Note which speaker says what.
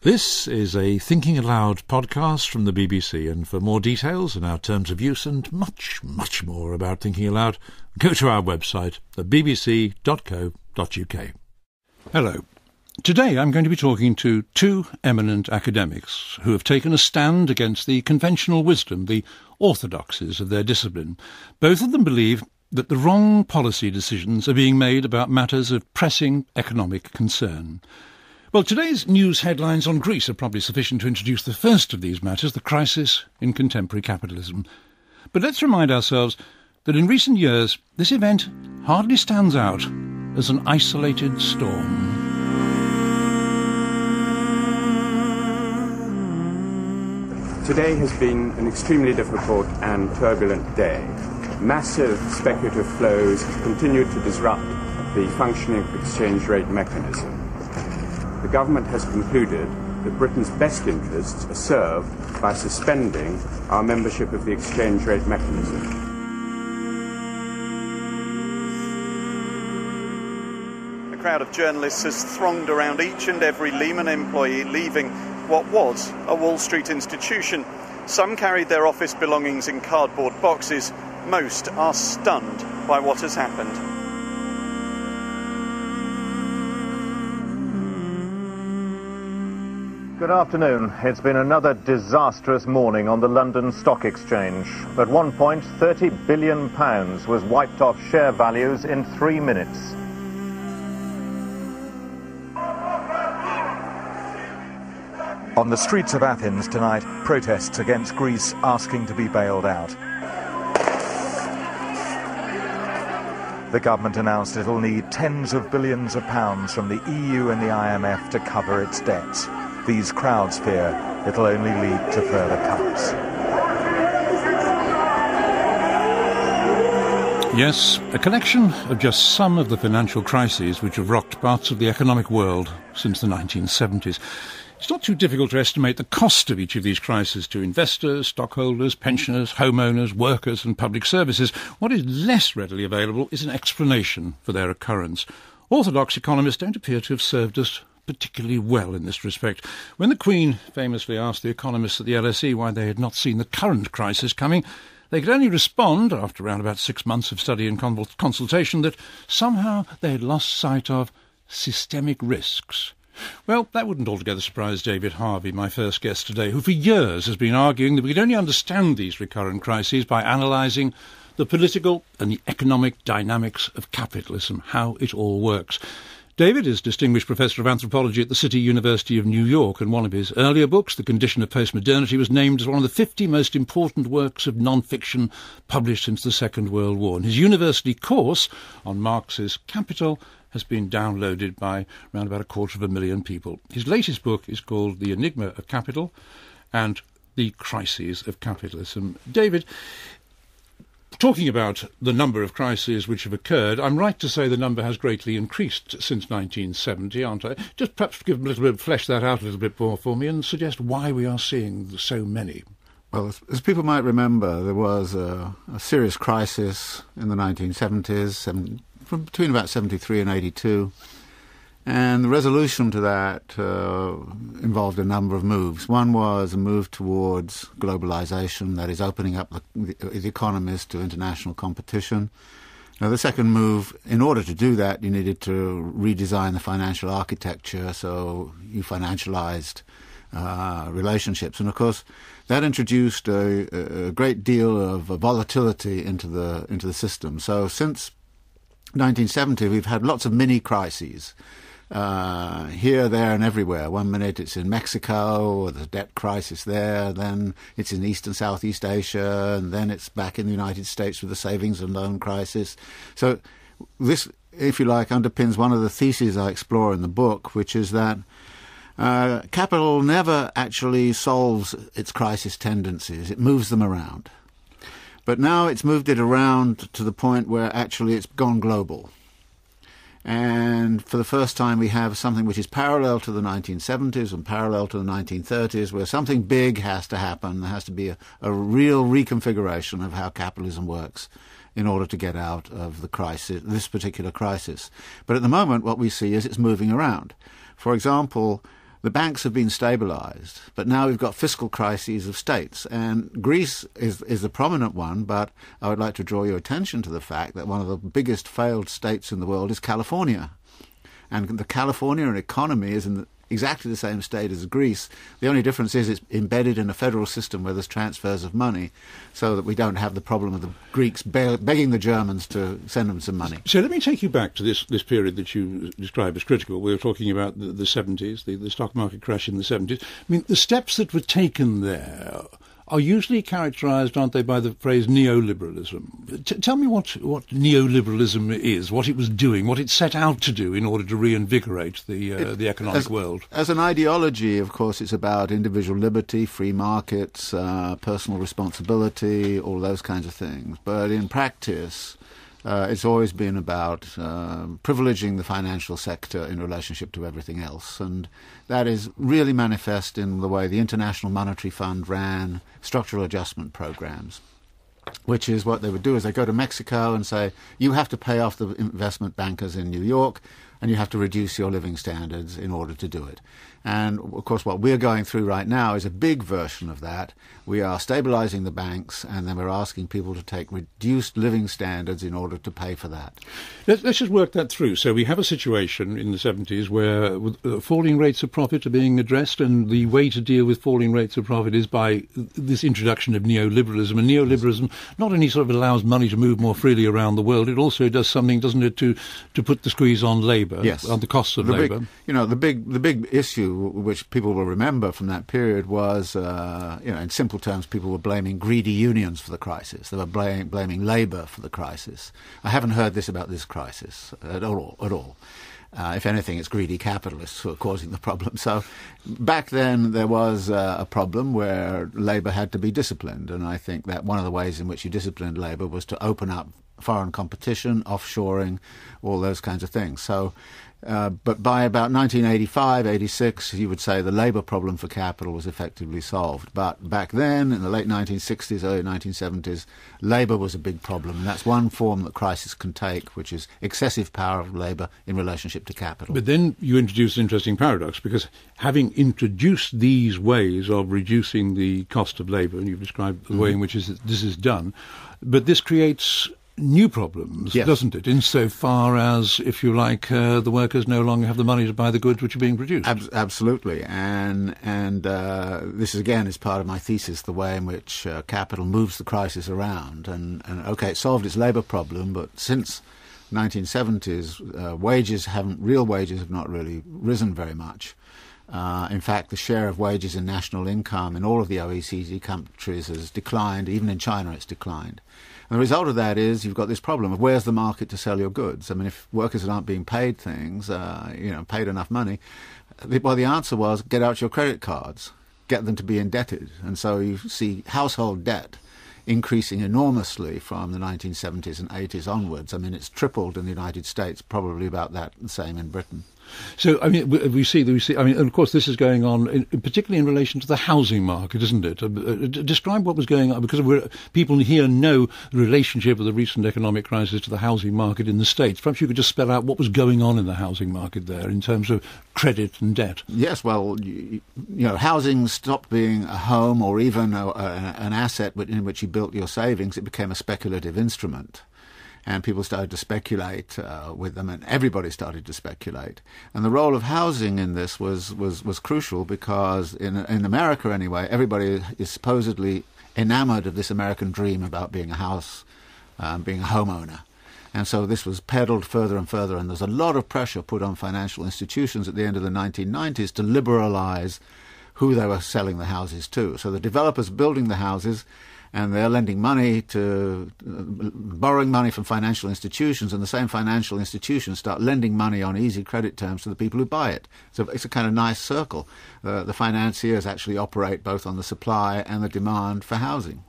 Speaker 1: This is a Thinking Aloud podcast from the BBC, and for more details and our terms of use and much, much more about Thinking Aloud, go to our website at bbc.co.uk. Hello. Today I'm going to be talking to two eminent academics who have taken a stand against the conventional wisdom, the orthodoxies of their discipline. Both of them believe that the wrong policy decisions are being made about matters of pressing economic concern. Well, today's news headlines on Greece are probably sufficient to introduce the first of these matters, the crisis in contemporary capitalism. But let's remind ourselves that in recent years, this event hardly stands out as an isolated storm.
Speaker 2: Today has been an extremely difficult and turbulent day. Massive speculative flows have continued to disrupt the functioning of the exchange rate mechanism. The government has concluded that Britain's best interests are served by suspending our membership of the exchange rate mechanism.
Speaker 3: A crowd of journalists has thronged around each and every Lehman employee leaving what was a Wall Street institution. Some carried their office belongings in cardboard boxes. Most are stunned by what has happened.
Speaker 4: Good afternoon. It's been another disastrous morning on the London Stock Exchange. At one point, £30 billion was wiped off share values in 3 minutes.
Speaker 5: On the streets of Athens tonight, protests against Greece asking to be bailed out. The government announced it'll need tens of billions of pounds from the EU and the IMF to cover its debts. These crowds fear it'll only lead to further cuts.
Speaker 1: Yes, a collection of just some of the financial crises which have rocked parts of the economic world since the 1970s. It's not too difficult to estimate the cost of each of these crises to investors, stockholders, pensioners, homeowners, workers and public services. What is less readily available is an explanation for their occurrence. Orthodox economists don't appear to have served us particularly well in this respect. When the Queen famously asked the economists at the LSE why they had not seen the current crisis coming, they could only respond, after around about 6 months of study and consultation, that somehow they had lost sight of systemic risks. Well, that wouldn't altogether surprise David Harvey, my first guest today, who for years has been arguing that we could only understand these recurrent crises by analysing the political and the economic dynamics of capitalism, how it all works. David is Distinguished Professor of Anthropology at the City University of New York, and one of his earlier books, The Condition of Postmodernity, was named as one of the 50 most important works of non-fiction published since the Second World War. And his university course on Marx's Capital has been downloaded by around about 250,000 people. His latest book is called The Enigma of Capital and The Crises of Capitalism. David, talking about the number of crises which have occurred, I'm right to say the number has greatly increased since 1970, aren't I? Just perhaps give a little bit, flesh that out a little bit more for me and suggest why we are seeing so many.
Speaker 6: Well, as people might remember, there was a serious crisis in the 1970s, from between about 73 and 82, and the resolution to that involved a number of moves. One was a move towards globalization, that is opening up the economies to international competition. Now, the second move, in order to do that, you needed to redesign the financial architecture, so you financialized relationships. And, of course, that introduced a great deal of volatility into the system. So since 1970, we've had lots of mini-crises. Here, there and everywhere. 1 minute it's in Mexico, there's a debt crisis there, then it's in East and Southeast Asia, and then it's back in the United States with the savings and loan crisis. So this, if you like, underpins one of the theses I explore in the book, which is that capital never actually solves its crisis tendencies. It moves them around. But now it's moved it around to the point where actually it's gone global. And for the first time, we have something which is parallel to the 1970s and parallel to the 1930s, where something big has to happen. There has to be a real reconfiguration of how capitalism works in order to get out of the crisis, this particular crisis. But at the moment, what we see is it's moving around. For example, the banks have been stabilized, but now we've got fiscal crises of states. And Greece is a prominent one, but I would like to draw your attention to the fact that one of the biggest failed states in the world is California. And the Californian economy is in exactly the same state as Greece. The only difference is it's embedded in a federal system where there's transfers of money, so that we don't have the problem of the Greeks begging the Germans to send them some money.
Speaker 1: So let me take you back to this period that you describe as critical. We were talking about the 70s, the stock market crash in the 70s. I mean, the steps that were taken there are usually characterised, aren't they, by the phrase neoliberalism. Tell me what neoliberalism is, what it was doing, what it set out to do in order to reinvigorate the economic world. As
Speaker 6: an ideology, of course, it's about individual liberty, free markets, personal responsibility, all those kinds of things. But in practice, it's always been about privileging the financial sector in relationship to everything else. And that is really manifest in the way the International Monetary Fund ran structural adjustment programs, which is what they would do is they go to Mexico and say, you have to pay off the investment bankers in New York, and you have to reduce your living standards in order to do it. And, of course, what we're going through right now is a big version of that. We are stabilizing the banks, and then we're asking people to take reduced living standards in order to pay for that.
Speaker 1: Let's just work that through. So we have a situation in the 70s where falling rates of profit are being addressed, and the way to deal with falling rates of profit is by this introduction of neoliberalism. And neoliberalism not only sort of allows money to move more freely around the world, it also does something, doesn't it, to put the squeeze on labour,
Speaker 6: yes,
Speaker 1: on the costs of labour.
Speaker 6: The big issue which people will remember from that period was, in simple terms, people were blaming greedy unions for the crisis. They were blaming labour for the crisis. I haven't heard this about this crisis at all. If anything, it's greedy capitalists who are causing the problem. So back then there was a problem where labour had to be disciplined, and I think that one of the ways in which you disciplined labour was to open up foreign competition, offshoring, all those kinds of things. So, but by about 1985, 86, you would say the labour problem for capital was effectively solved. But back then, in the late 1960s, early 1970s, labour was a big problem. And that's one form that crisis can take, which is excessive power of labour in relationship to capital.
Speaker 1: But then you introduce an interesting paradox, because having introduced these ways of reducing the cost of labour, and you've described the way in which this is done, but this creates new problems,
Speaker 6: yes,
Speaker 1: doesn't it? Insofar as, if you like, the workers no longer have the money to buy the goods which are being produced.
Speaker 6: Absolutely, and this again is part of my thesis: the way in which capital moves the crisis around. And okay, it solved its labour problem, but since 1970s, real wages have not really risen very much. In fact, the share of wages in national income in all of the OECD countries has declined. Even in China, it's declined. And the result of that is you've got this problem of where's the market to sell your goods? I mean, if workers aren't being paid paid enough money, the answer was get out your credit cards, get them to be indebted. And so you see household debt increasing enormously from the 1970s and 80s onwards. I mean, it's tripled in the United States, probably about that the same in Britain.
Speaker 1: So, I mean, we see. I mean, and of course, this is going on, particularly in relation to the housing market, isn't it? Describe what was going on, because people here know the relationship of the recent economic crisis to the housing market in the States. Perhaps you could just spell out what was going on in the housing market there in terms of credit and debt.
Speaker 6: Yes, well, housing stopped being a home or even an asset in which you built your savings. It became a speculative instrument. And people started to speculate with them, and everybody started to speculate. And the role of housing in this was crucial, because in America anyway, everybody is supposedly enamored of this American dream about being a homeowner. And so this was peddled further and further, and there's a lot of pressure put on financial institutions at the end of the 1990s to liberalize who they were selling the houses to. So the developers building the houses, and they're lending money borrowing money from financial institutions, and the same financial institutions start lending money on easy credit terms to the people who buy it. So it's a kind of nice circle. The financiers actually operate both on the supply and the demand for housing.